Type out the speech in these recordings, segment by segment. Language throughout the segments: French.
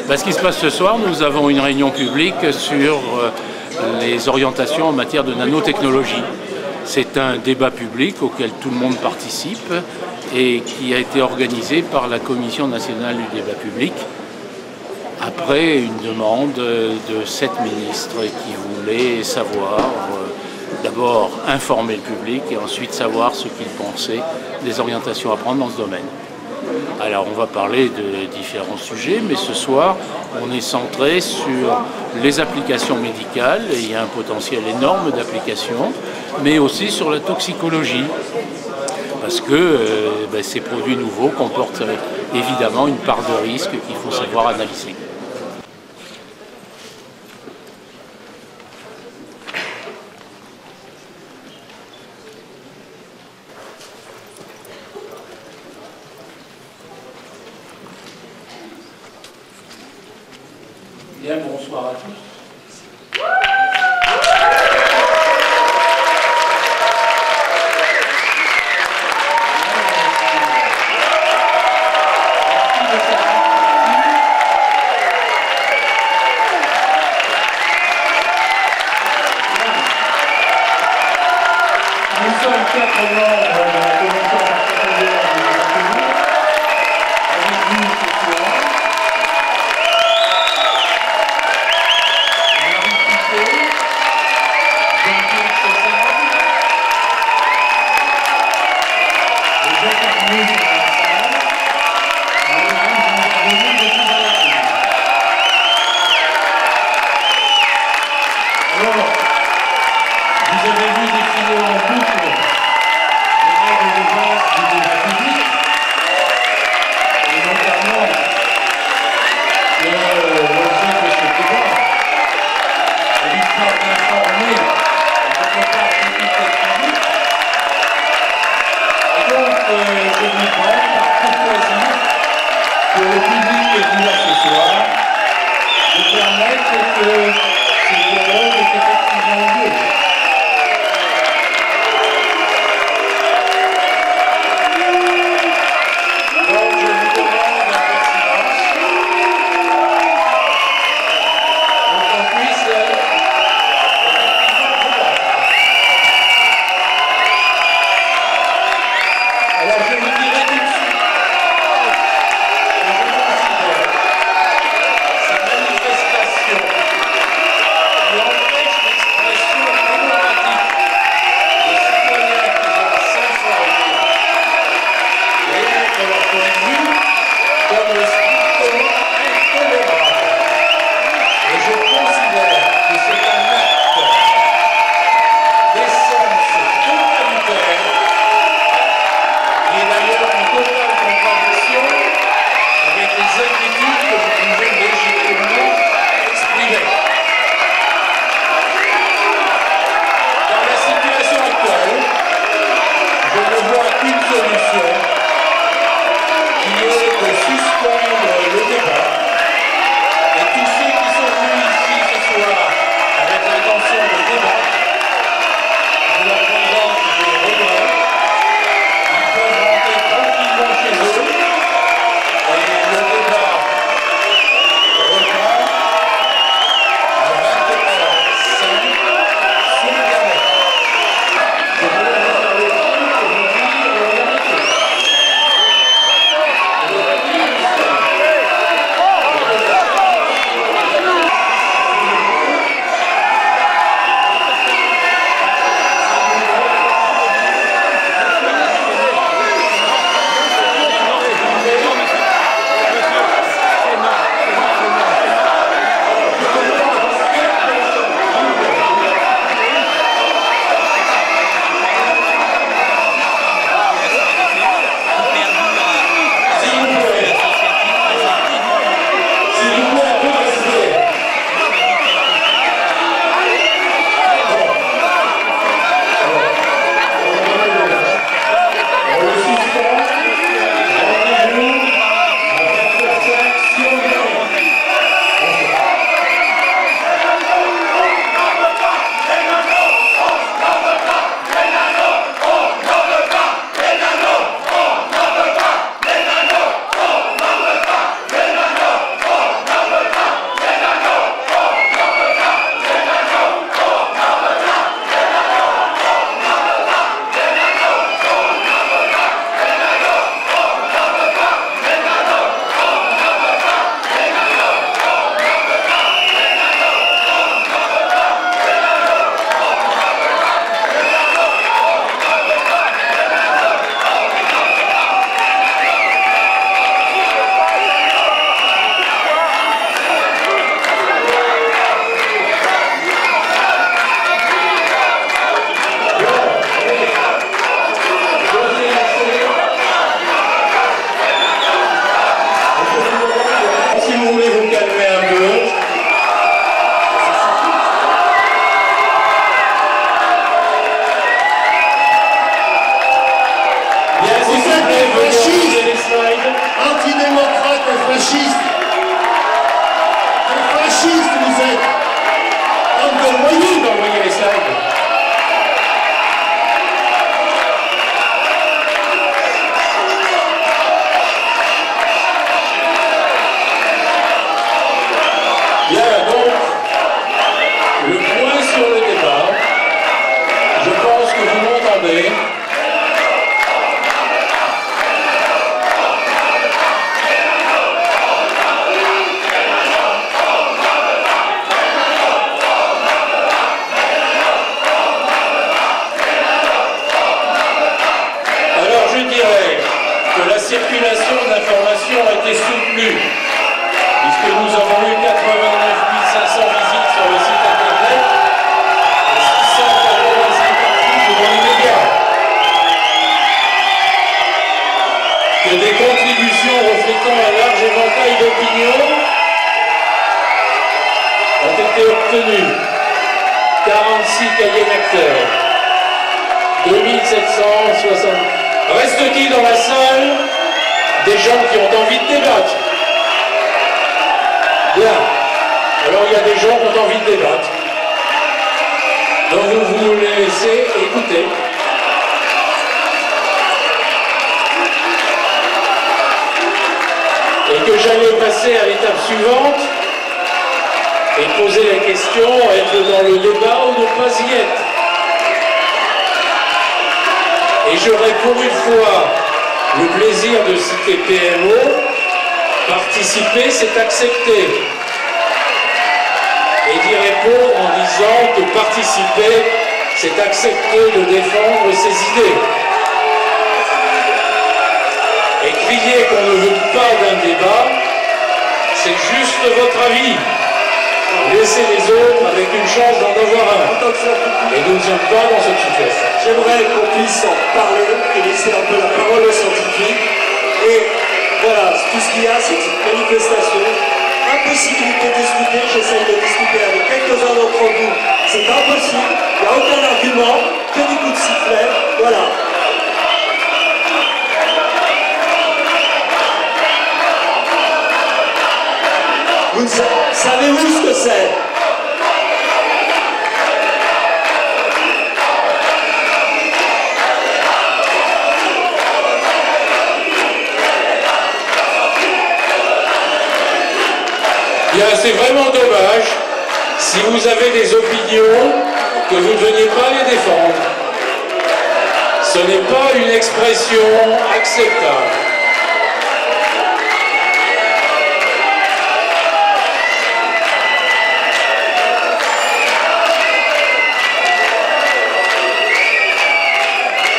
Ce qui se passe ce soir, nous avons une réunion publique sur les orientations en matière de nanotechnologie. C'est un débat public auquel tout le monde participe et qui a été organisé par la Commission nationale du débat public après une demande de 7 ministres qui voulaient savoir, d'abord informer le public et ensuite savoir ce qu'ils pensaient des orientations à prendre dans ce domaine. Alors on va parler de différents sujets, mais ce soir on est centré sur les applications médicales, et il y a un potentiel énorme d'applications, mais aussi sur la toxicologie, parce que ces produits nouveaux comportent évidemment une part de risque qu'il faut savoir analyser. Bien, bonsoir à tous. Nous sommes 4 membres de la commission particulière du débat public. Avec nous ce soir. Vous avez vu défiler en boucle les règles de base du débat public, et notamment que l'objet de ce débat est l'histoire d'informer et de préparer l'activité publique. Et donc, je vous demande par courtoisie pour le public qui est venu là ce soir de permettre que ce dialogue ait effectivement lieu. Alors je vous dirai tout de suite que je considère cette manifestation qui empêche l'expression démocratique des citoyens qui veulent s'informer et émettre leur point de vue comme strictement intolérable. Et je considère que c'est un acte d'essence totalitaire, qui est d'ailleurs en totale contradiction avec les inquiétudes que vous pouvez légitimement exprimer. Dans la situation actuelle, je ne vois qu'une solution, qui est de suspendre le débat, et tous ceux qui sont venus ici ce soir avec l'intention de débattre, je leur présente mes regrets. Ils peuvent rentrer tranquillement chez eux et le débat reprend à 21h05 sur le canal. Je voulais vous faire le prix pour vous dire la vérité. m'entendez? Alors je dirais que la circulation d'informations a été soutenue, puisque nous avons eu 89 500 visites sur le site internet et 685 articles dans les médias. Que des contributions reflétant un large éventail d'opinions ont été obtenues. 46 cahiers d'acteurs, 2760. Reste-t-il dans la salle des gens qui ont envie de débattre? Bien. Alors il y a des gens qui ont envie de débattre. Donc vous les laissez écouter. Et que j'allais passer à l'étape suivante et poser la question, être dans le débat ou ne pas y être. Et j'aurai pour une fois le plaisir de citer PMO, participer c'est accepter. Et d'y répondre en disant que participer c'est accepter de défendre ses idées. Et crier qu'on ne veut pas d'un débat, c'est juste votre avis. Laissez les autres avec une chance d'en avoir un. Et nous ne sommes pas dans cette situation. J'aimerais qu'on puisse en parler et laisser un peu la parole aux scientifiques. Et voilà, tout ce qu'il y a, c'est une manifestation. Impossibilité de discuter, j'essaye de discuter avec quelques-uns d'entre vous. C'est impossible, il n'y a aucun argument, que des coups de sifflet, voilà. Savez-vous ce que c'est? Bien, c'est vraiment dommage si vous avez des opinions que vous ne veniez pas les défendre. Ce n'est pas une expression acceptable.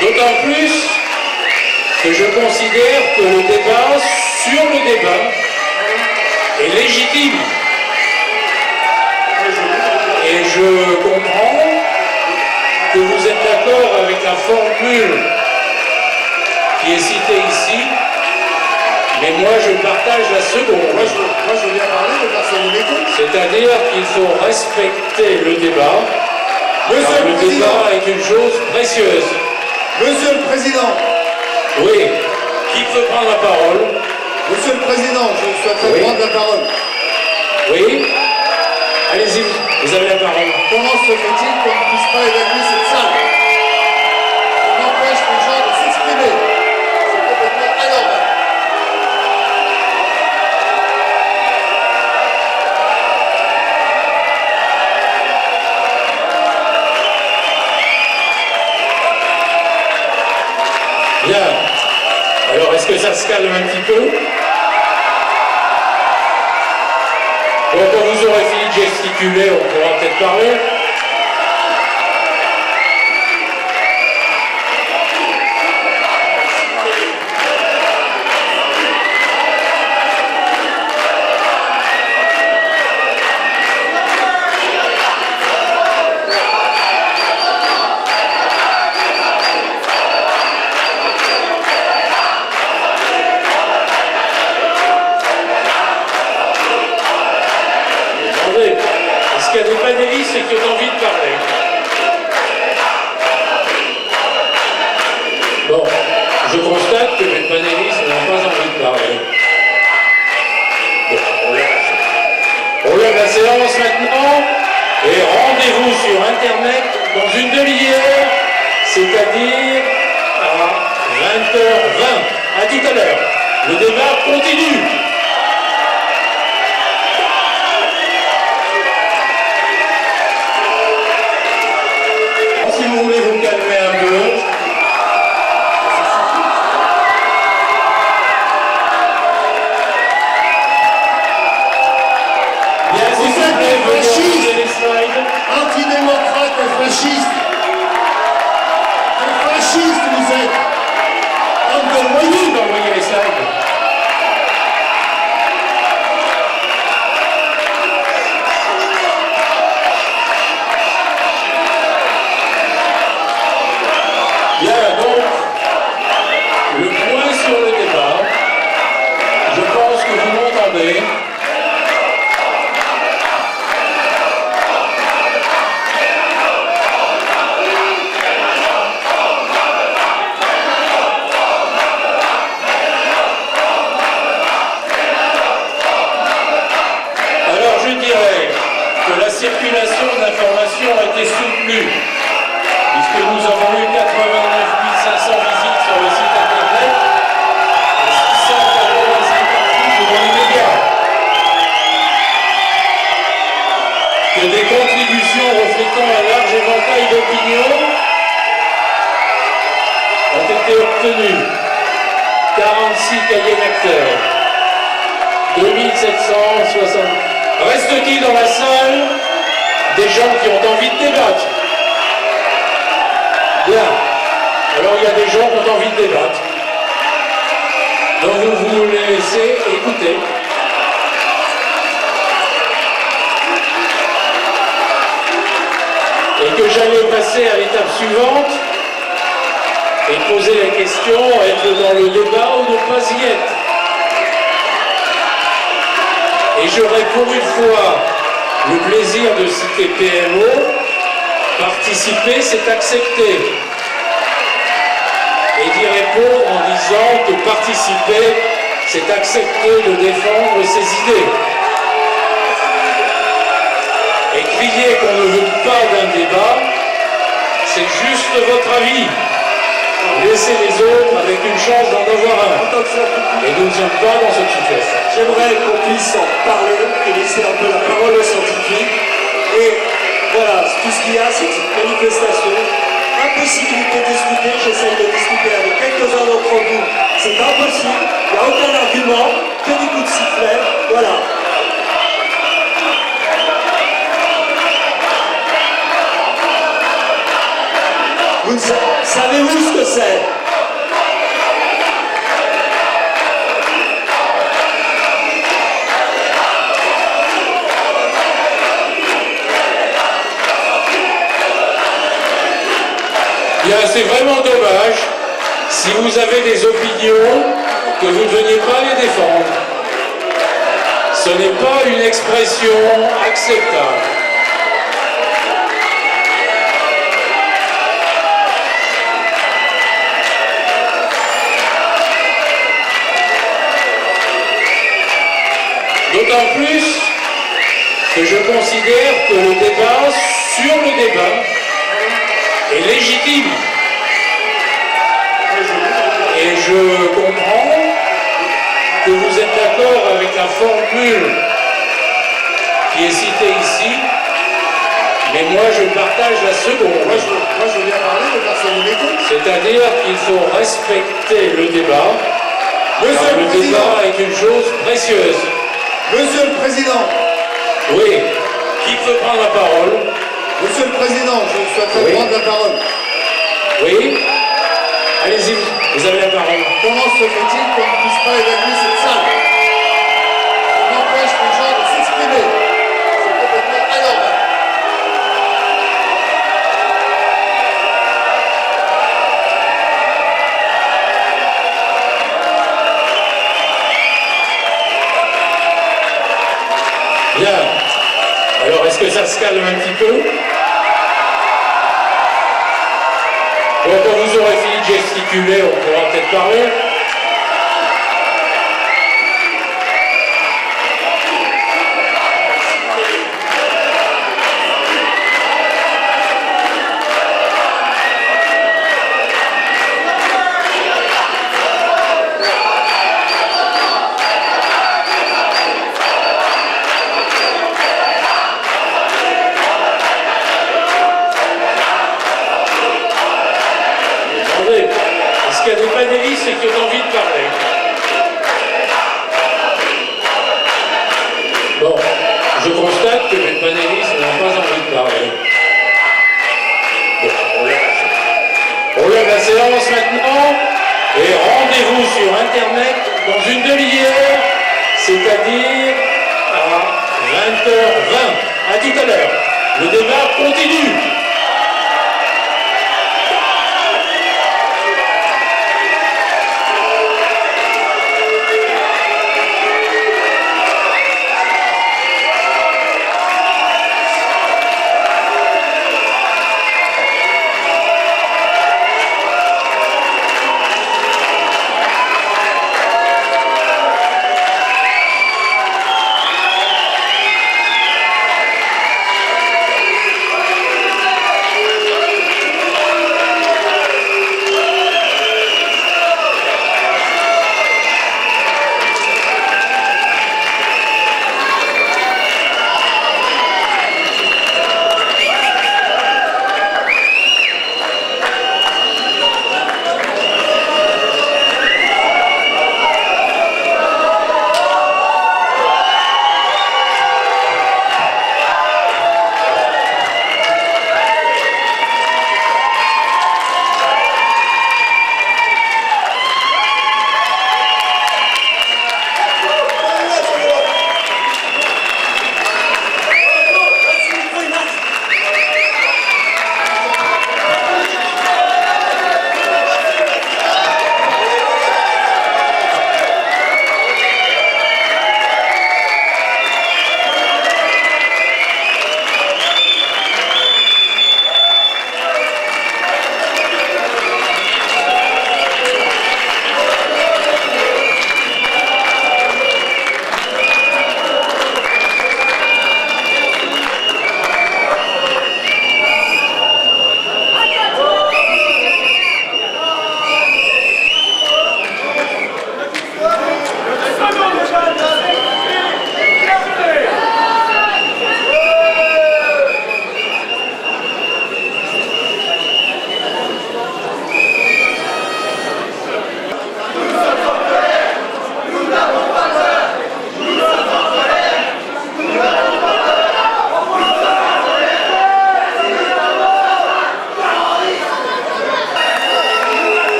D'autant plus que je considère que le débat sur le débat est légitime. Et je comprends que vous êtes d'accord avec la formule qui est citée ici, mais moi je partage la seconde. Moi je viens parler de personne ne m'écoute. C'est-à-dire qu'il faut respecter le débat, car le débat est une chose précieuse. Monsieur le Président. Oui. Qui peut prendre la parole? Monsieur le Président, je souhaiterais prendre la parole. Oui. Allez-y, vous avez la parole. Comment se fait-il qu'on ne puisse pas évacuer cette salle? On empêche les gens de s'exprimer. C'est complètement anormal. Bien. Alors, est-ce que ça se calme un petit peu? Bon, quand vous aurez fini de gesticuler, on pourra peut-être parler. Est-ce qu'il y a des panélistes qui ont envie de parler? Bon, je constate que les panélistes n'ont pas envie de parler. Bon, on lève la séance maintenant et rendez-vous sur Internet dans une demi-heure, c'est-à-dire à 20h20. À tout à l'heure. Le débat continue. Si vous voulez vous calmer un peu. soutenu, puisque nous avons eu 89 500 visites sur le site internet et 685 articles dans les médias. Que des contributions reflétant un large éventail d'opinions ont été obtenues. 46 cahiers d'acteurs, 2760. Reste-t-il dans la salle des gens qui ont envie de débattre? Bien. Alors il y a des gens qui ont envie de débattre. Donc vous les laissez écouter. Et que j'allais passer à l'étape suivante et poser la question, être dans le débat ou ne pas y être. Et j'aurais pour une fois le plaisir de citer PMO, participer c'est accepter. Et d'y répondre en disant que participer c'est accepter de défendre ses idées. Et crier qu'on ne veut pas d'un débat, c'est juste votre avis. Laissez les autres avec une chance d'en avoir un. Et nous ne sommes pas dans cette situation. J'aimerais qu'on puisse en parler et laisser un peu la parole aux scientifiques. Et voilà, tout ce qu'il y a, c'est une manifestation. Impossibilité de discuter, j'essaye de discuter avec quelques-uns d'entre vous. C'est impossible, il n'y a aucun argument, que des coups de sifflet. Voilà. Savez-vous ce que c'est? Bien, c'est vraiment dommage si vous avez des opinions que vous ne veniez pas les défendre. Ce n'est pas une expression acceptable. D'autant plus que je considère que le débat sur le débat est légitime. Et je comprends que vous êtes d'accord avec la formule qui est citée ici, mais moi je partage la seconde. Moi je veux bien parler, mais personne ne m'écoute. C'est-à-dire qu'il faut respecter le débat. Monsieur le débat est une chose précieuse. Monsieur le Président. Oui. Qui peut prendre la parole? Monsieur le Président, je souhaiterais prendre la parole. Oui. Allez-y, vous avez la parole. Comment se fait-il qu'on ne puisse pas évacuer cette salle? On empêche les gens de s'exprimer. C'est complètement anormal. Bien. Alors, est-ce que ça se calme un petit peu? Bon, quand vous aurez fini de gesticuler, on pourra peut-être parler. Est-ce qu'il y a des panélistes qui ont envie de parler? Bon, je constate que les panélistes n'ont pas envie de parler. Bon, on lève la séance maintenant et rendez-vous sur Internet dans une demi-heure, c'est-à-dire à 20h20. À tout à l'heure. Le débat continue.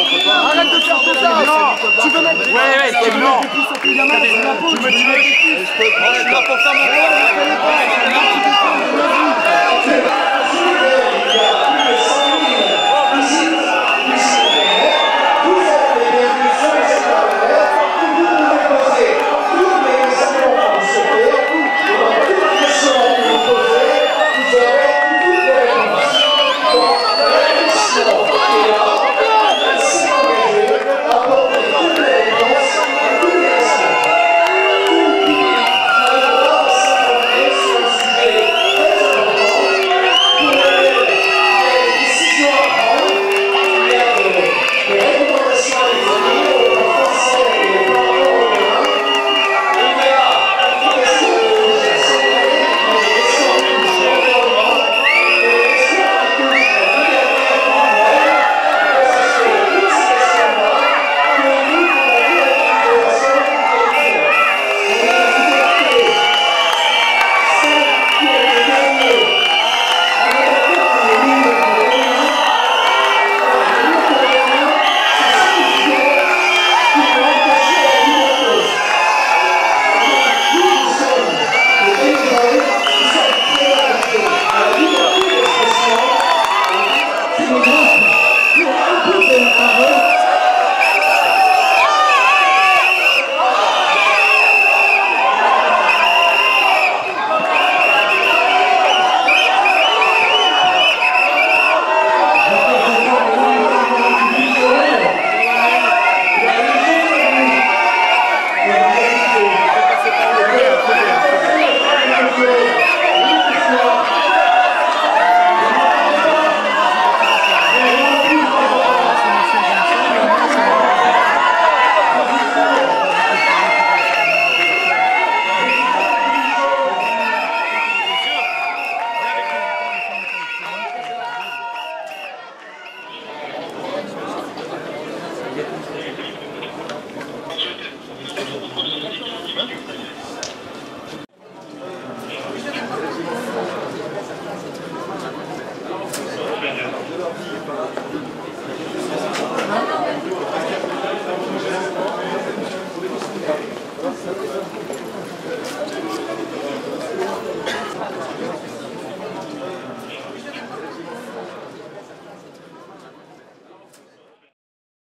Arrête de faire tout ça. Tu veux mettre des pouces au plus gamin, tu m'imposes. Je suis là pour faire mon travail.